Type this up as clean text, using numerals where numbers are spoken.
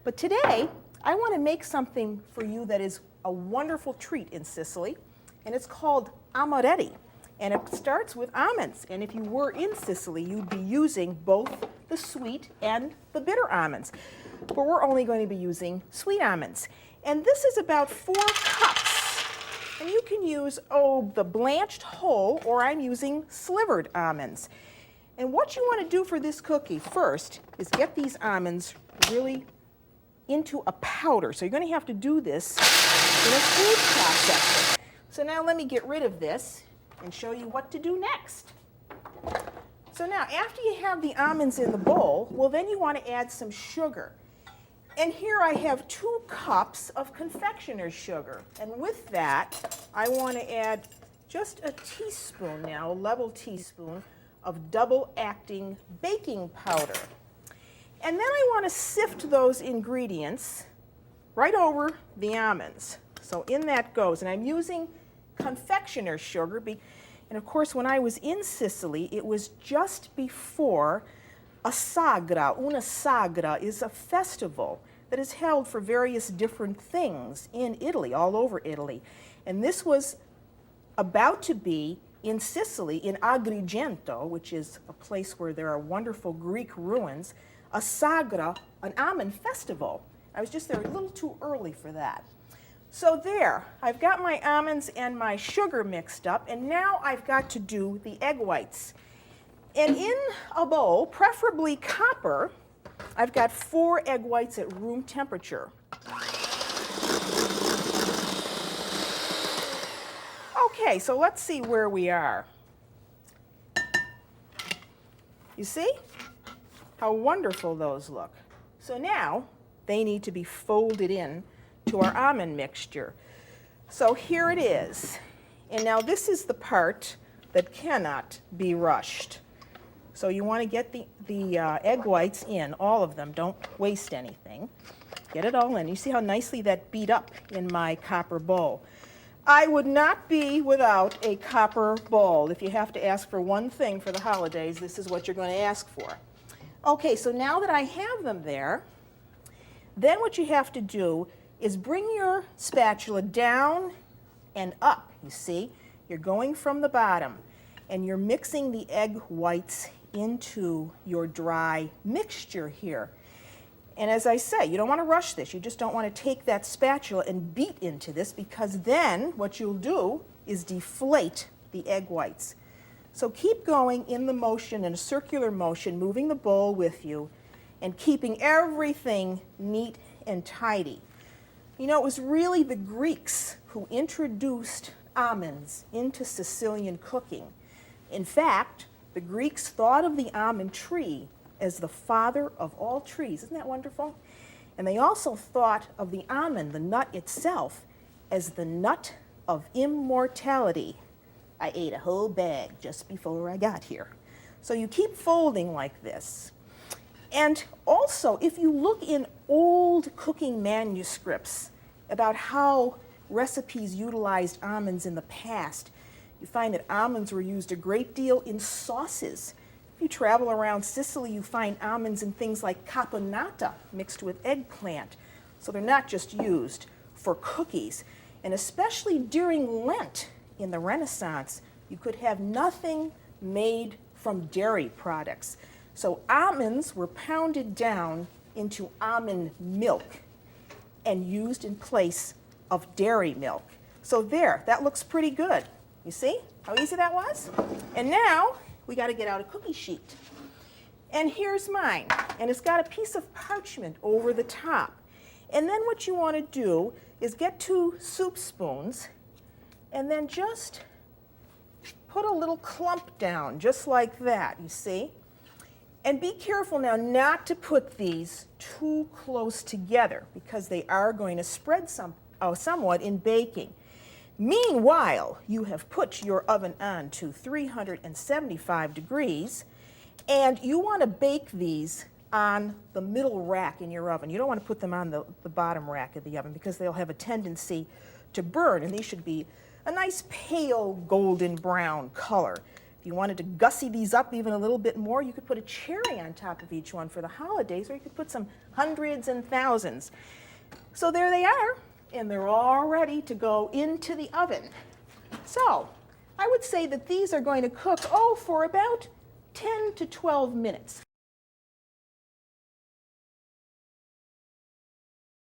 But today, I want to make something for you that is a wonderful treat in Sicily, and it's called Amaretti. And it starts with almonds. And if you were in Sicily, you'd be using both the sweet and the bitter almonds. But we're only going to be using sweet almonds. And this is about 4 cups. And you can use, the blanched whole, or I'm using slivered almonds. And what you want to do for this cookie first is get these almonds really into a powder. So you're going to have to do this in a food processor. So now let me get rid of this and show you what to do next. So now, after you have the almonds in the bowl, well, then you want to add some sugar. And here I have 2 cups of confectioner's sugar. And with that, I want to add just a teaspoon now, a level teaspoon, of double-acting baking powder. And then I want to sift those ingredients right over the almonds. So in that goes. And I'm using confectioner's sugar. And of course, when I was in Sicily, it was just before a sagra. Una sagra is a festival that is held for various different things in Italy, all over Italy. And this was about to be in Sicily, in Agrigento, which is a place where there are wonderful Greek ruins, a sagra, an almond festival. I was just there a little too early for that. So there, I've got my almonds and my sugar mixed up, and now I've got to do the egg whites. And in a bowl, preferably copper, I've got 4 egg whites at room temperature. Okay, so let's see where we are. You see how wonderful those look? So now they need to be folded in to our almond mixture. So here it is. And now this is the part that cannot be rushed. So you want to get the egg whites in, all of them. Don't waste anything. Get it all in. You see how nicely that beat up in my copper bowl. I would not be without a copper bowl. If you have to ask for one thing for the holidays, this is what you're going to ask for. Okay, so now that I have them there, then what you have to do is bring your spatula down and up, you see. You're going from the bottom, and you're mixing the egg whites into your dry mixture here. And as I say, you don't want to rush this. You just don't want to take that spatula and beat into this, because then what you'll do is deflate the egg whites. So keep going in the motion, in a circular motion, moving the bowl with you, and keeping everything neat and tidy. You know, it was really the Greeks who introduced almonds into Sicilian cooking. In fact, the Greeks thought of the almond tree as the father of all trees. Isn't that wonderful? And they also thought of the almond, the nut itself, as the nut of immortality. I ate a whole bag just before I got here. So you keep folding like this. And also, if you look in old cooking manuscripts about how recipes utilized almonds in the past, you find that almonds were used a great deal in sauces. If you travel around Sicily, you find almonds in things like caponata mixed with eggplant. So they're not just used for cookies. And especially during Lent in the Renaissance, you could have nothing made from dairy products. So almonds were pounded down into almond milk and used in place of dairy milk. So there, that looks pretty good. You see how easy that was? And now we got to get out a cookie sheet. And here's mine. And it's got a piece of parchment over the top. And then what you want to do is get 2 soup spoons and then just put a little clump down, just like that, you see? And be careful now not to put these too close together, because they are going to spread somewhat in baking. Meanwhile, you have put your oven on to 375 degrees, and you want to bake these on the middle rack in your oven. You don't want to put them on the bottom rack of the oven, because they'll have a tendency to burn, and these should be a nice pale golden brown color. If you wanted to gussy these up even a little bit more, you could put a cherry on top of each one for the holidays, or you could put some hundreds and thousands. So there they are, and they're all ready to go into the oven. So I would say that these are going to cook, for about 10 to 12 minutes.